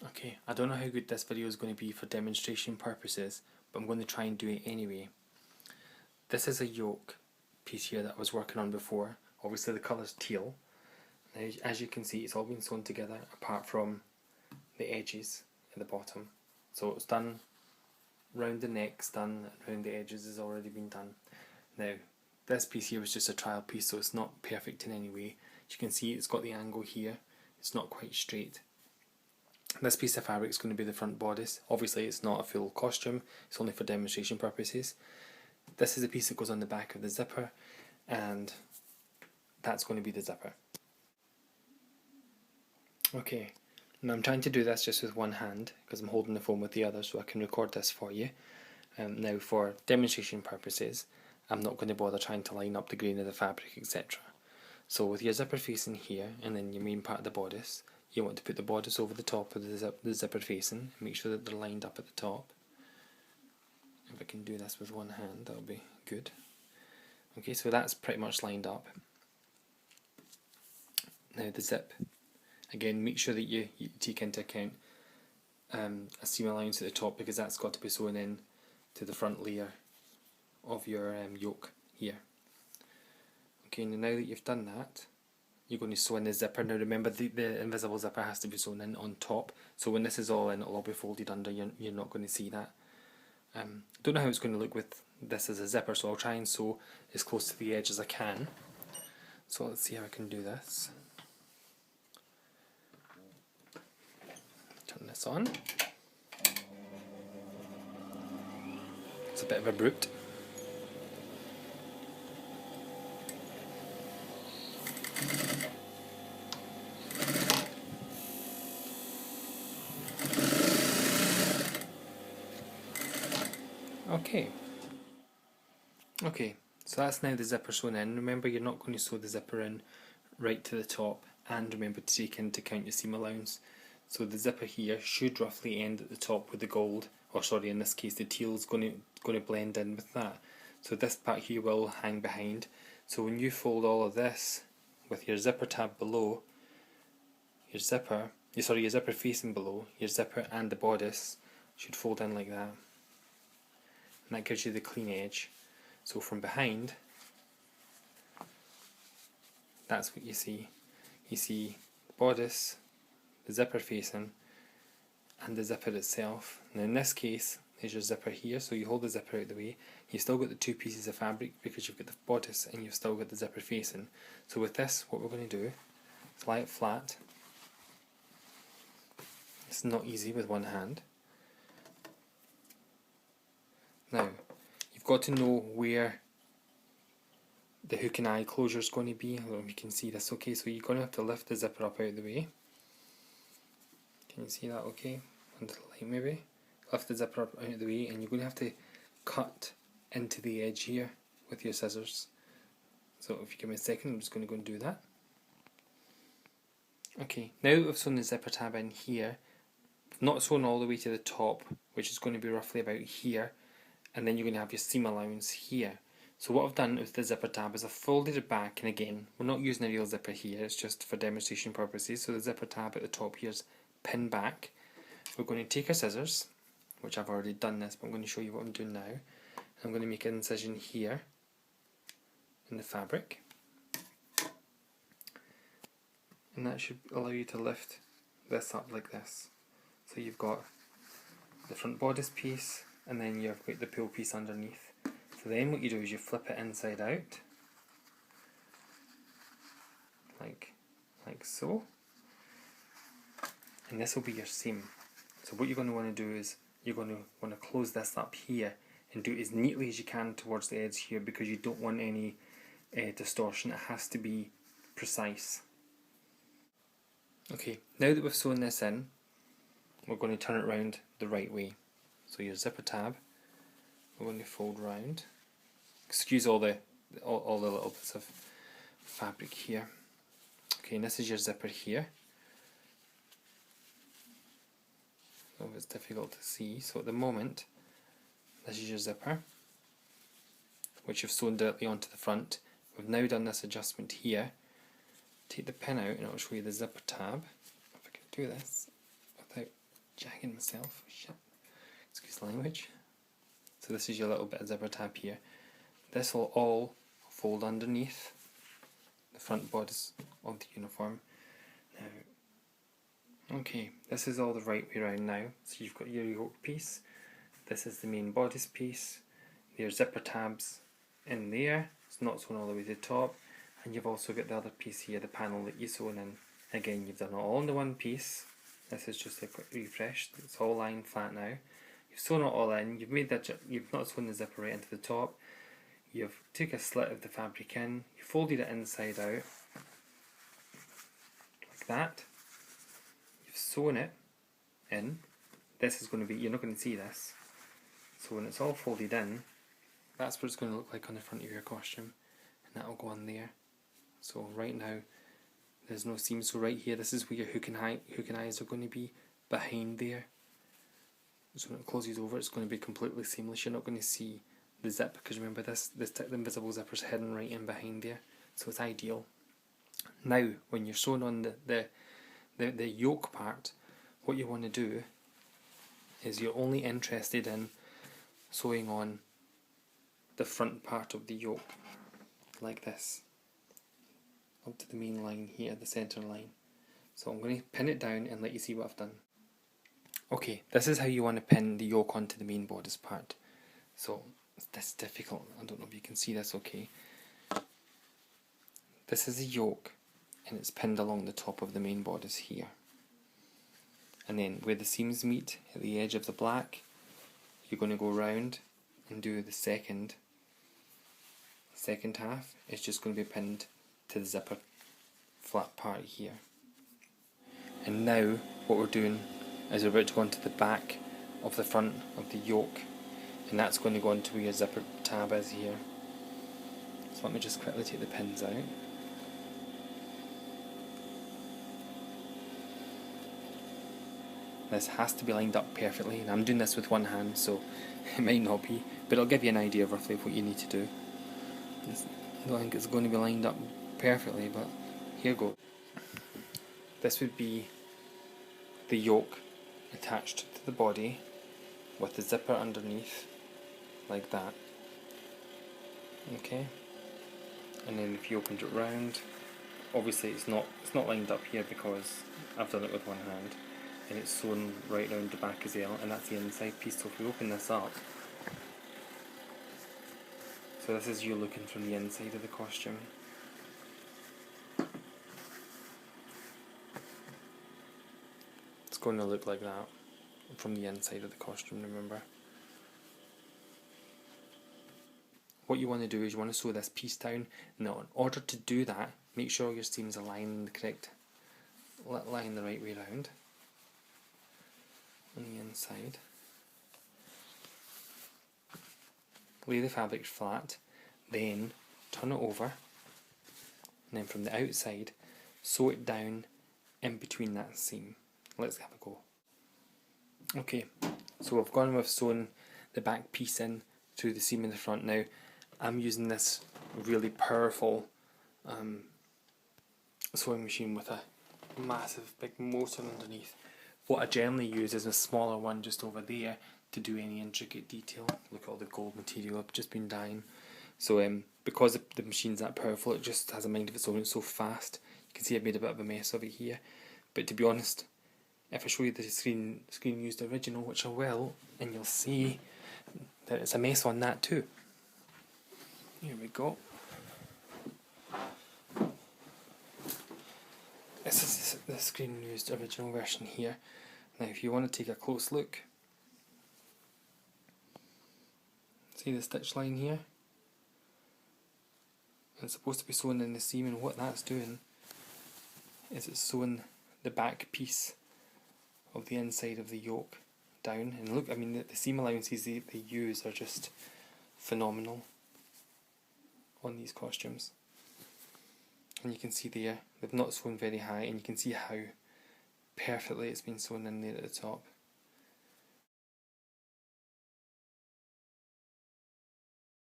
Okay, I don't know how good this video is going to be for demonstration purposes, but I'm going to try and do it anyway. This is a yoke piece here that I was working on before. Obviously the colour's teal. Now, as you can see, it's all been sewn together apart from the edges at the bottom. So it's done round the neck's done, and round the edges has already been done. Now, this piece here was just a trial piece, so it's not perfect in any way. As you can see, it's got the angle here. It's not quite straight. This piece of fabric is going to be the front bodice. Obviously it's not a full costume, it's only for demonstration purposes. This is the piece that goes on the back of the zipper, and that's going to be the zipper. Okay, now I'm trying to do this just with one hand because I'm holding the phone with the other so I can record this for you. Now for demonstration purposes, I'm not going to bother trying to line up the grain of the fabric, etc. So with your zipper facing here and then your main part of the bodice, you want to put the bodice over the top of the zipper facing and make sure that they're lined up at the top. If I can do this with one hand, that'll be good. Okay, so that's pretty much lined up. Now the zip, again, make sure that you take into account a seam allowance at the top, because that's got to be sewn in to the front layer of your yoke here. Okay, now that you've done that, you're going to sew in the zipper. Now remember, the invisible zipper has to be sewn in on top, so when this is all in, it'll all be folded under. You're not going to see that. Don't know how it's going to look with this as a zipper, so I'll try and sew as close to the edge as I can. So let's see how I can do this. Turn this on. It's a bit of a brute. Okay, so that's now the zipper sewn in. Remember, you're not going to sew the zipper in right to the top, and remember to take into account your seam allowance. So the zipper here should roughly end at the top with the gold, or sorry, in this case the teal is going to blend in with that. So this part here will hang behind. So when you fold all of this with your zipper tab below, your zipper facing below, your zipper and the bodice should fold in like that. And that gives you the clean edge. So from behind, that's what you see. You see the bodice, the zipper facing, and the zipper itself. Now in this case, there's your zipper here, so you hold the zipper out of the way. You've still got the two pieces of fabric because you've got the bodice and you've still got the zipper facing. So with this, what we're going to do is lie it flat. It's not easy with one hand. Now, you've got to know where the hook and eye closure is going to be. I don't know if you can see this okay, so you're going to have to lift the zipper up out of the way. Can you see that okay? Under the light maybe? Lift the zipper up out of the way, and you're going to have to cut into the edge here with your scissors. So if you give me a second, I'm just going to go and do that. Okay, now that we've sewn the zipper tab in here, not sewn all the way to the top, which is going to be roughly about here, and then you're going to have your seam allowance here. So what I've done with the zipper tab is I've folded it back, and again, we're not using a real zipper here, it's just for demonstration purposes. So the zipper tab at the top here is pinned back. We're going to take our scissors, which I've already done this, but I'm going to show you what I'm doing now. I'm going to make an incision here in the fabric, and that should allow you to lift this up like this. So you've got the front bodice piece, and then you've got the pull piece underneath. So then what you do is you flip it inside out, like so, and this will be your seam. So what you're going to want to do is you're going to want to close this up here and do it as neatly as you can towards the edge here, because you don't want any distortion. It has to be precise. Okay, now that we've sewn this in, we're going to turn it round the right way. So your zipper tab, we're going to fold round. Excuse all the little bits of fabric here. Okay, and this is your zipper here. So it's difficult to see. So at the moment, this is your zipper, which you've sewn directly onto the front. We've now done this adjustment here. Take the pin out and I'll show you the zipper tab. If I can do this without jagging myself, shit, excuse the language. So this is your little bit of zipper tab here. This will all fold underneath the front bodice of the uniform. Now, okay, this is all the right way around now. So you've got your yoke piece, this is the main bodice piece, your zipper tabs in there, it's not sewn all the way to the top, and you've also got the other piece here, the panel that you sewn in. Again, you've done it all into one piece. This is just a quick refresh. It's all lying flat now. You've sewn it all in. You've made that. You've not sewn the zipper right into the top. You've took a slit of the fabric in. You folded it inside out like that. You've sewn it in. This is going to be. You're not going to see this. So when it's all folded in, that's what it's going to look like on the front of your costume, and that will go on there. So right now, there's no seam. So right here, this is where your hook and eyes are going to be behind there. So when it closes over, it's going to be completely seamless. You're not going to see the zip, because remember the invisible zipper's hidden right in behind there. So it's ideal. Now, when you're sewing on the yoke part, what you want to do is you're only interested in sewing on the front part of the yoke, like this, up to the main line here, the centre line. So I'm going to pin it down and let you see what I've done. Okay, this is how you want to pin the yoke onto the main bodice part. So this is difficult, I don't know if you can see this okay. This is the yoke, and it's pinned along the top of the main bodice here. And then where the seams meet at the edge of the black, you're going to go round and do the second half. It's just going to be pinned to the zipper flat part here. And now what we're doing is we're about to go onto the back of the front of the yoke, and that's going to go into where your zipper tab is here. So let me just quickly take the pins out. This has to be lined up perfectly, and I'm doing this with one hand, so it might not be, but it'll give you an idea roughly of what you need to do. I don't think it's going to be lined up perfectly, but here goes. This would be the yoke attached to the body with the zipper underneath, like that. Okay, and then if you opened it round, obviously it's not lined up here because I've done it with one hand, and it's sewn right round the back as well, and that's the inside piece. So if we open this up, so this is you looking from the inside of the costume. It's going to look like that from the inside of the costume, remember. What you want to do is you want to sew this piece down. Now, in order to do that, make sure your seams are lying the correct, lying the right way around on the inside. Lay the fabric flat, then turn it over, and then from the outside sew it down in between that seam. Let's have a go. Okay, so we've gone with sewing the back piece in through the seam in the front. Now I'm using this really powerful sewing machine with a massive big motor underneath. What I generally use is a smaller one just over there to do any intricate detail. Look at all the gold material I've just been dyeing. So because the machine's that powerful, it just has a mind of its own. It's so fast. You can see I've made a bit of a mess of it here. But to be honest, if I show you the screen used original, which I will, and you'll see that it's a mess on that too. Here we go. This is the screen used original version here. Now if you want to take a close look, see the stitch line here? It's supposed to be sewn in the seam, and what that's doing is it's sewing the back piece of the inside of the yoke down. And look, I mean the seam allowances they use are just phenomenal on these costumes. And you can see there, they've not sewn very high, and you can see how perfectly it's been sewn in there at the top.